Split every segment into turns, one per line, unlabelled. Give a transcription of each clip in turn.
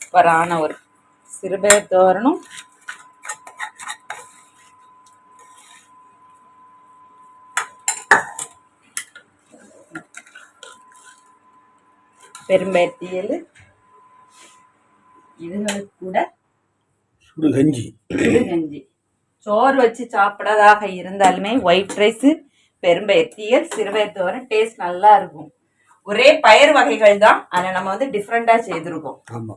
சூப்பரான ஒரு சிறுபயர் தோரணும். பெரும்பயத்தீயல், இதுகளுக்கு கூட
சுடுகஞ்சி.
சோறு வச்சு சாப்பிடாதாக இருந்தாலுமே ஒயிட் ரைஸ், பெரும்பயத்தீயல், சிறுபயர் தோரன் டேஸ்ட் நல்லா இருக்கும். ஒரே பயிர் வகைகள் தான், ஆனா நம்ம வந்து டிஃப்ரெண்டா செய்திருக்கோம்.
ஆமா.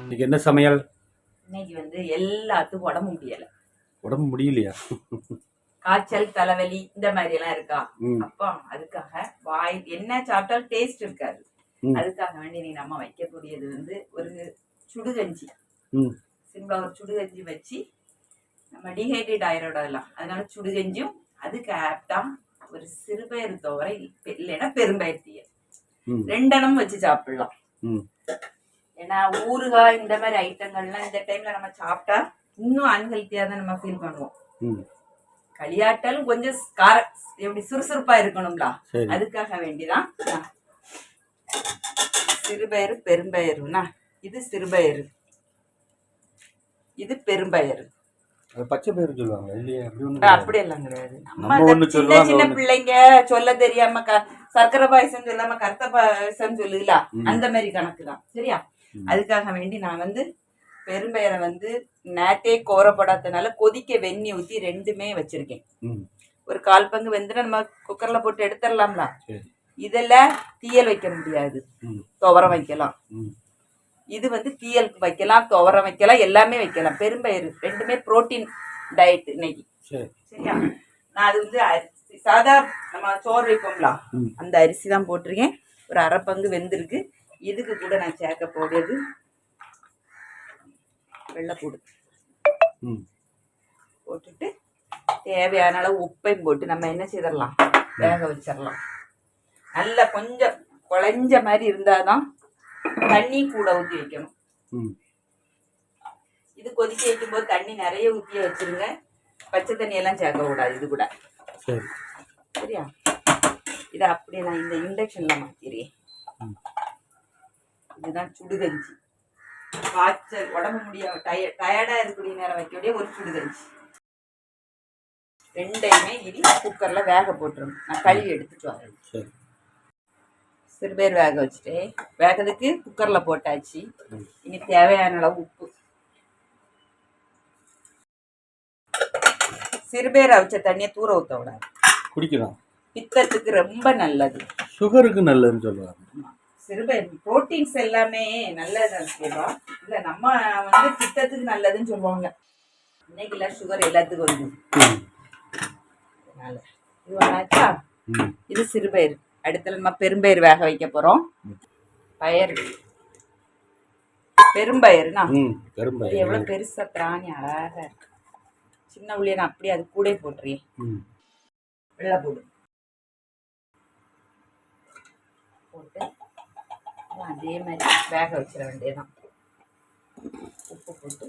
இன்னைக்கு என்ன சமையல்?
இன்னைக்கு வந்து எல்லாத்துக்கும் உடம்பு
முடியலையா?
காய்ச்சல், தலைவலி இந்த மாதிரி எல்லாம் இருக்கா? அப்போ அதுக்காக வாய் என்ன சாப்பிட்டாலும் டேஸ்ட் இருக்காது. அதுக்காக வேண்டி நீ நம்ம வைக்கக்கூடியது வந்து ஒரு சுடுகஞ்சி. சிம்பிளா ஒரு சுடுகஞ்சி வச்சு நம்ம டீஹைட்ரேட் ஆயிரோடலாம். அதனால சுடுகஞ்சியும் அதுக்கு ஆப்டா ஒரு சிறுபயர் துவரை இல்லைன்னா பெரும்பயத்தீயல் ரெண்டெண்ணம் வச்சு சாப்பிடலாம். ஏன்னா ஊறுகாய் இந்த மாதிரி ஐட்டங்கள்லாம் இந்த டைம்ல நம்ம சாப்பிட்டா இன்னும் அன்ஹெல்த்தியா தான் நம்ம ஃபீல் பண்ணுவோம். களியாட்டாலும் கொஞ்சம் எப்படி சுறுசுறுப்பா இருக்கணும்ல, அதுக்காக வேண்டிதான் சிறுபயறு பெரும்பயறுனா. இது சிறுபயறு, இது பெரும்பயறு.
பச்சை பயிறு சொல்லுவாங்க இல்லையா?
அப்படி எல்லாம் கிடையாது. நம்ம சின்ன சின்ன பிள்ளைங்க சொல்ல தெரியாம சர்க்கரை பாயசம் சொல்லாம கருத்த பாயசம் சொல்லுல, அந்த மாதிரி கணக்கு தான். சரியா? அதுக்காக வேண்டி நான் வந்து பெரும்பயரை வந்து நேத்தே கோரப்படாதனால கொதிக்க வெண்ணி ஊத்தி ரெண்டுமே வச்சிருக்கேன். ஒரு 1/4 பங்கு வெந்துட்டு நம்ம குக்கர்ல போட்டு எடுத்துடலாம்ல. இதெல்லாம் தீயல் வைக்க முடியாது, துவரம் வைக்கலாம். இது வந்து தீயல் வைக்கலாம், துவரம் வைக்கலாம், எல்லாமே வைக்கலாம். பெரும்பயிறு ரெண்டுமே புரோட்டீன் டயட் இன்னைக்கு. சரியா? நான் அது வந்து அரிசி சாதா நம்ம சோறு வைப்போம்ல, அந்த அரிசி தான் போட்டிருக்கேன். ஒரு 1/2 பங்கு வெந்திருக்கு. இதுக்கு கூட நான் சேர்க்க போடுறது வெள்ளைப்பூடு போட்டுட்டு தேவையான அளவு உப்பையும் போட்டு நம்ம என்ன செய்திடலாம், வேக வச்சிடலாம். நல்லா கொஞ்சம் குழஞ்ச மாதிரி இருந்தாதான் தண்ணி கூட ஊற்றி வைக்கணும். இது கொதிக்க வைக்கும் போது தண்ணி நிறைய ஊற்றிய வச்சிருங்க. பச்சை தண்ணி எல்லாம் சேர்க்க கூடாது இது கூட. சரியா? இதை அப்படியே நான் இந்த இண்டக்ஷன்ல மாத்திடுறேன். இதுதான் சுடுகஞ்சி. காய்ச்சல் உடம்பு முடியாம டயர்டா இருக்கக்கூடிய நேரம் வைக்கக்கூடிய ஒரு சுடுகஞ்சி. ரெண்டையுமே இனி குக்கர்ல வேக போட்டுருணும். நான் கழுவி எடுத்துட்டு வரேன். சிறுபயர் வேக வச்சுட்டு வேகத்துக்கு குக்கர்ல போட்டாச்சு. இனி தேவையான அளவு உப்பு. சிறுபயர் அவிச்ச தண்ணியை தூர ஊத்த விடாது,
குடிக்கலாம்.
பித்தத்துக்கு ரொம்ப நல்லது,
சுகருக்கு நல்லதுன்னு சொல்லுவாங்க.
சிறுபயர் புரோட்டீன்ஸ் எல்லாமே நல்லது. இல்ல நம்ம வந்து பித்தத்துக்கு நல்லதுன்னு சொல்லுவாங்க. இன்னைக்கு இல்ல சுகர் எல்லாத்துக்கும் வந்து. இது சிறுபயர். அடுத்த நம்ம பெரும்பயர் வேக வைக்க போறோம். பயறு பெரும்பயறுனா எவ்வளவு பெருசா பிராணி அழகா இருக்கு. சின்ன உள்ளே நான் அப்படியே அது கூட போட்டுறேன். வெள்ளைப்பூடு போட்டு அதே மாதிரி வேக வச்சிட வேண்டியதான். உப்பு போட்டு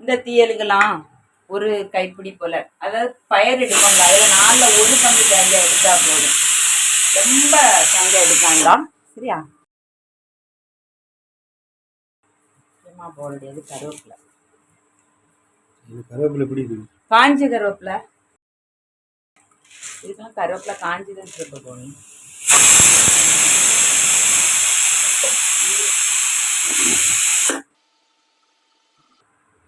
இந்த தீயலுக்கெல்லாம் ஒரு கைப்பிடி போல, அதாவது பயர் எடுக்கணும். அதில் 4ல் 1 பங்கு தேங்காய் எடுத்தா போதும். ரொம்ப தேங்காய் எடுக்காங்களாம். சரியா? போடுறது கருவேப்பிலை.
கருவேப்பிலை எப்படி இருக்கு?
காஞ்ச கருவேப்பிலை. இதுக்கெல்லாம் கருவேப்பிலை காஞ்சிதான் சேர்க்க போகணும்.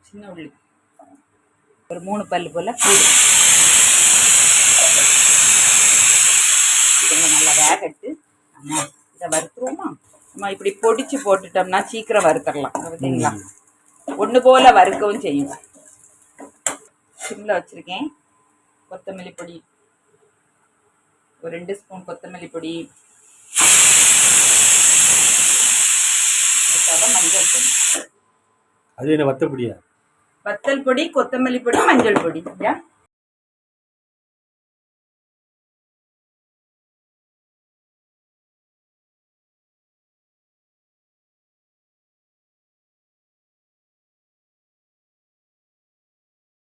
சின்ன உள்ளி ஒரு 3 பல்லு போல பூண்டு. நல்லா வேகட்டு இதை வறுத்துருவோமா? நம்ம இப்படி பொடிச்சு போட்டுட்டோம்னா சீக்கிரம் வறுத்தரலாம். பார்த்தீங்களா? ஒன்று போல வறுக்கவும் செய்யும். சிம்ல வச்சிருக்கேன். கொத்தமல்லி பொடி ஒரு 2 ஸ்பூன் கொத்தமல்லி பொடி, மஞ்சள் பொடி.
அது என்ன வத்தல் பொடியா?
வத்தல் பொடி, கொத்தமல்லி பொடி, மஞ்சள் பொடி.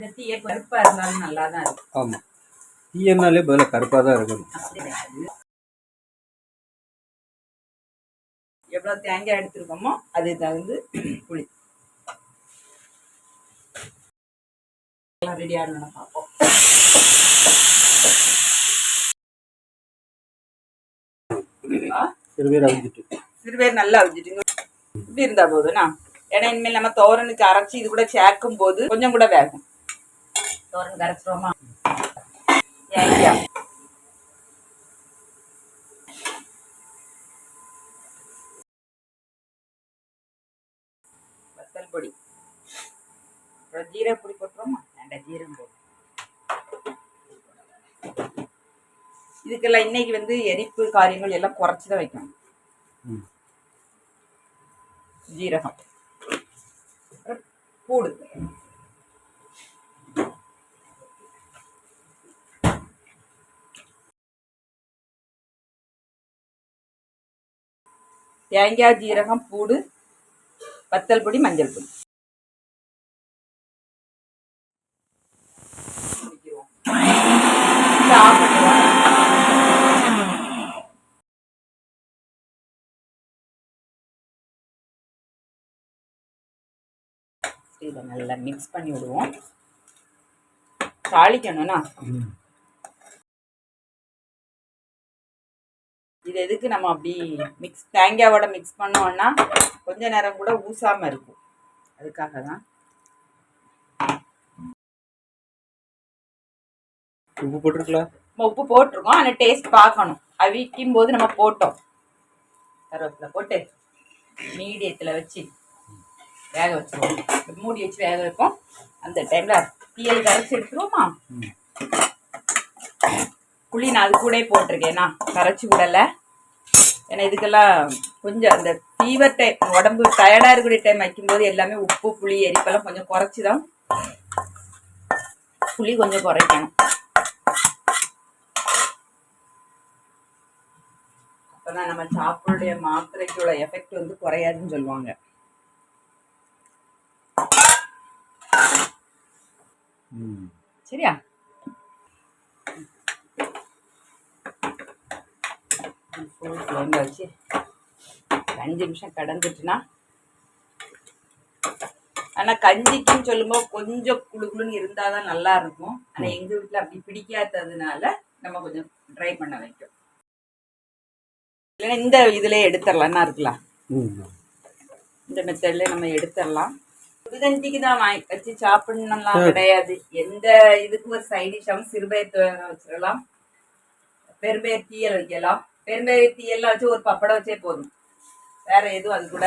இந்த டீயே கருப்பா இருந்தாலும் நல்லா தான் இருக்கும்.
ஆமாம், டீயன்னாலே பதிலாக கருப்பாக தான் இருக்கணும்.
எவ்வளவு தேங்காய் எடுத்துருக்கோமோ அது தகுந்து புளி ரெடி ஆகணும்னு பார்ப்போம். சிறுபேர் நல்லா அவிஞ்சிட்டு இப்படி இருந்தா போதும்னா, ஏன்னா இனிமேல் நம்ம தோரனுக்கு அரைச்சி இது கூட சேர்க்கும் போது கொஞ்சம் கூட வேகும். தோரனுக்கு அரைச்சிருவோமா? தேங்காய், வத்தல் பொடி, அப்புறம் ஜீரக பொடி போட்டுருவோமா? வேண்டாம், ஜீரகம் போடும். இதுக்கெல்லாம் இன்னைக்கு வந்து எரிப்பு காரியங்கள் எல்லாம் குறைச்சிதான் வைக்கணும். ஜீரகம், பூடு, தேங்காய், ஜீரகம், பூடு, வத்தல் பொடி, மஞ்சள் பொடி. இதை நல்லா மிக்ஸ் பண்ணி விடுவோம். தாளிக்கணும்னா இது எதுக்கு நம்ம அப்படி தேங்காயோட மிக்ஸ் பண்ணோம்னா கொஞ்ச நேரம் கூட ஊசாம இருக்கும். அதுக்காக தான்.
உப்பு போட்டிருக்கலாம்.
உப்பு போட்டிருக்கோம், ஆனால் டேஸ்ட் பார்க்கணும். அவிக்கும் போது நம்ம போட்டோம். கருவேப்பிலை போட்டு மீடியத்தில் வச்சு வேக வச்சுருவோம். மூடி வச்சு வேக வைப்போம். அந்த டைம்ல தீயல் கரைச்சி எடுத்துருவோமா? புளி நான் அது கூட போட்டிருக்கேன், நான் கரைச்சி விடலை. ஏன்னா இதுக்கெல்லாம் கொஞ்சம் அந்த ஃபீவர் டைம், உடம்பு டயர்டாக இருக்கிற டைம் வைக்கும்போது எல்லாமே உப்பு புளி எரிப்பெல்லாம் கொஞ்சம் குறைச்சி தான், புளி கொஞ்சம் குறைக்கணும். அப்போதான் நம்ம சாப்பிடுடைய மாத்திரைக்குள்ள எஃபெக்ட் வந்து குறையாதுன்னு சொல்லுவாங்க. சரியா? வச்சு 5 நிமிஷம் கடந்துட்டுனா, ஆனா கஞ்சிக்குன்னு சொல்லும்போது கொஞ்சம் குழுக்குழுன்னு இருந்தாதான் நல்லா இருக்கும். ஆனா எங்க வீட்டுல அப்படி பிடிக்காததுனால நம்ம கொஞ்சம் ட்ரை பண்ண வைக்கும். இல்லைன்னா இந்த இதுல எடுத்துடலாம் இருக்கலாம். இந்த மெத்தட்ல நம்ம எடுத்துடலாம். புதுகஞ்சிக்கு தான் வச்சு சாப்பிடணும்லாம் கிடையாது. எந்த இதுக்கு ஒரு சைட் டிஷ்ஷாகவும் சிறுபயிர் வச்சிடலாம், பெரும்பயிர் தீயல் வைக்கலாம். பெரும்பயிர் தீயல்லாம் வச்சு ஒரு பப்படம் வச்சே போதும், வேற எதுவும் அது கூட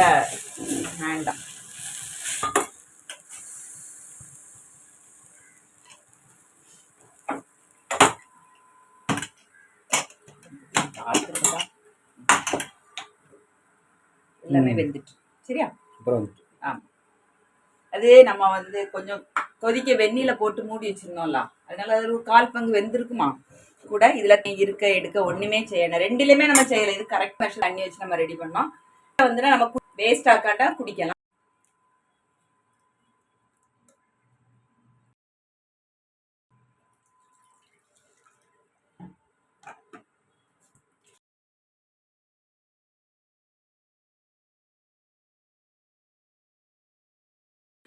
வேண்டாம். எல்லாமே வெந்துட்டு சரியா? ஆமா, அது நம்ம வந்து கொஞ்சம் கொதிக்க வெந்நில போட்டு மூடி வச்சிருந்தோம்ல, அதனால அது ஒரு 1/4 பங்கு வெந்திருக்குமா கூட. இதுல இருக்க எடுக்க ஒண்ணுமே செய்யணும். ரெண்டுலயுமே நம்ம செய்யலாம். இது கரெக்ட் மெஷர் தண்ணி வச்சு நம்ம ரெடி பண்ணோம். வந்து நம்ம வேஸ்ட் ஆக்காட்டா குடிக்கலாம்.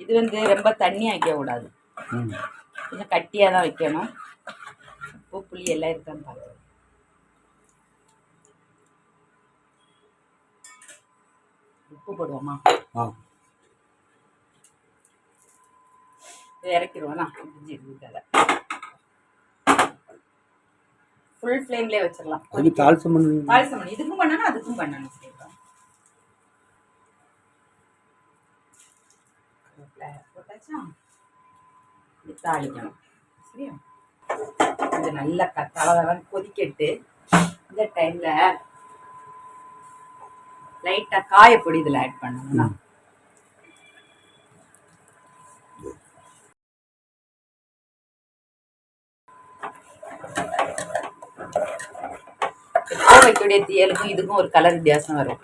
இது வந்து ரொம்ப தண்ணி வைக்க கூடாது, கொஞ்சம் கட்டியா தான் வைக்கணும். உப்பு புளி எல்லாம் இருக்கான்னு பார்க்கலாம். உப்பு போடுவோமா? இறக்கிடுவோம்னா ஃபுல் ஃப்ளேம்லேயே வச்சிடலாம். தாளிசம் பண்ணணும், இதுக்கும் பண்ணணும் அதுக்கும் பண்ணணும். போட்டாச்சா? தாளிக்கணும் சரியா? இது நல்லா தளதளன்னு கொதிக்கட்டு. இந்த டைம்ல லைட்டா காயப்பொடி இதுல ஆட் பண்ணணும்னா, கோவைக்குடைய தீயலுக்கும் இதுக்கும் ஒரு கலர் வித்தியாசம் வரும்.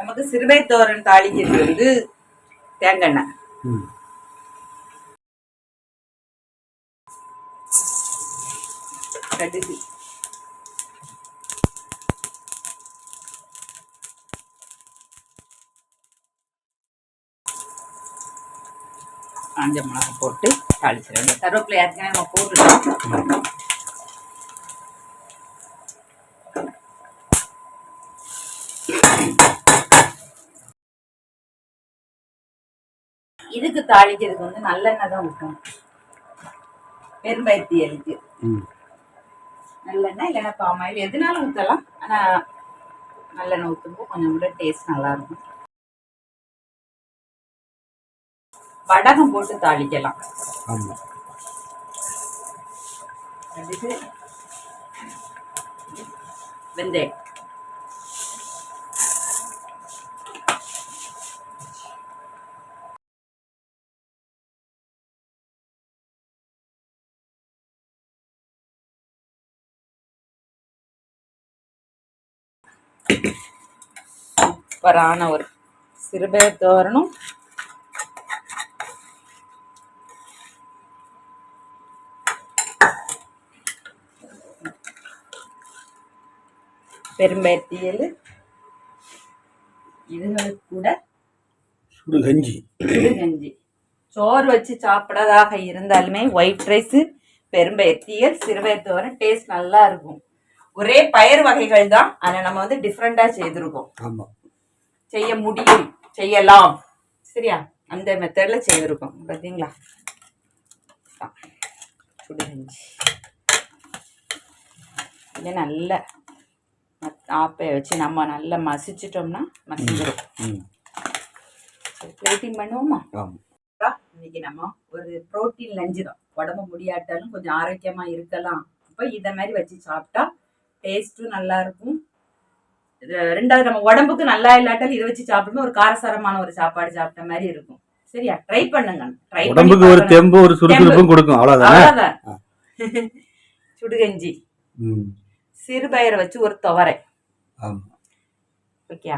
நமக்கு சிறுவை தோரன் தாளிக்கிறது வந்து தேங்காய் எண்ணெய்.
ம்.
கடுகு, காஞ்ச மிளகா போட்டு தாளிச்சிடணும். கருவேப்பிலை ஏற்கனவே நம்ம போட்டுட்டோம். இதுக்கு தாளிக்கிறதுக்கு வந்து நல்லெண்ணெய் தான் ஊற்றணும். பெரும்பருத்தியலுக்கு
ம்.
நல்லெண்ணெய் இல்லைன்னா பாமாயில் எதுனாலும் ஊற்றலாம். ஆனா நல்லெண்ணெய் ஊற்றும்போது கொஞ்சம் கூட டேஸ்ட் நல்லா இருக்கும். வடகம் போட்டு தாளிக்கலாம்.
ஆமாம்.
அதுக்கு வெந்தயம், சூப்பரான ஒரு சிறுபயர் தோரணும். பெரும்பயத்தியல், இதுகளுக்கு கூட
சுடுகஞ்சி.
சுடுகஞ்சி. சோறு வச்சு சாப்பிடாதாக இருந்தாலுமே ஒயிட் ரைஸ், பெரும்பயத்தியல், சிறுபயர் தோரன் டேஸ்ட் நல்லா இருக்கும். ஒரே பயிர் வகைகள் தான், ஆனா நம்ம வந்து டிஃப்ரெண்டா செய்திருக்கோம்.
ஆமாம்.
செய்ய முடியும், செய்யலாம். சரியா? அந்த மெத்தட்ல செய்திருக்கோம். பார்த்தீங்களா? சுடுகஞ்சி இது நல்ல ஆப்பை வச்சு நம்ம நல்லா மசிச்சிட்டோம்னா மசிஞ்சிடும். பிளேட்டிங் பண்ணுவோமா? இன்னைக்கு நம்ம ஒரு புரோட்டீன் லஞ்சு தான். உடம்பு முடியாட்டாலும் கொஞ்சம் ஆரோக்கியமா இருக்கலாம். அப்போ இதை மாதிரி வச்சு சாப்பிட்டா டேஸ்ட்டும் நல்லா இருக்கும். ரெண்டாவது நம்ம உடம்புக்கு நல்லா இல்லாட்டாலும் இதை வச்சு சாப்பிடும்போது ஒரு காரசாரமான ஒரு சாப்பாடு சாப்பிட்ட மாதிரி இருக்கும். சரியா? ட்ரை பண்ணுங்க.
உடம்புக்கு ஒரு தெம்பு, ஒரு சுறுசுறுப்பும் கொடுக்கும். அவ்வளவுதான்.
சுடுகஞ்சி, சிறுபயிரை வச்சு ஒரு துவரை, ஓகே,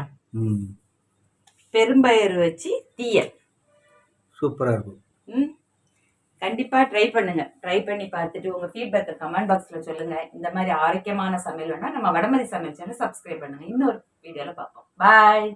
பெரும்பயிறு வச்சு தீயல்,
சூப்பரா இருக்கும்.
கண்டிப்பா ட்ரை பண்ணுங்க. ட்ரை பண்ணி பார்த்துட்டு உங்க ஃபீட்பேக்கை கமெண்ட் பாக்ஸ்ல சொல்லுங்க. இந்த மாதிரி ஆரோக்கியமான சமையல் வேணா நம்ம வடமதி சமையல் சேனல் சப்ஸ்கிரைப் பண்ணுங்க. இன்னொரு வீடியோல பார்ப்போம். பாய்.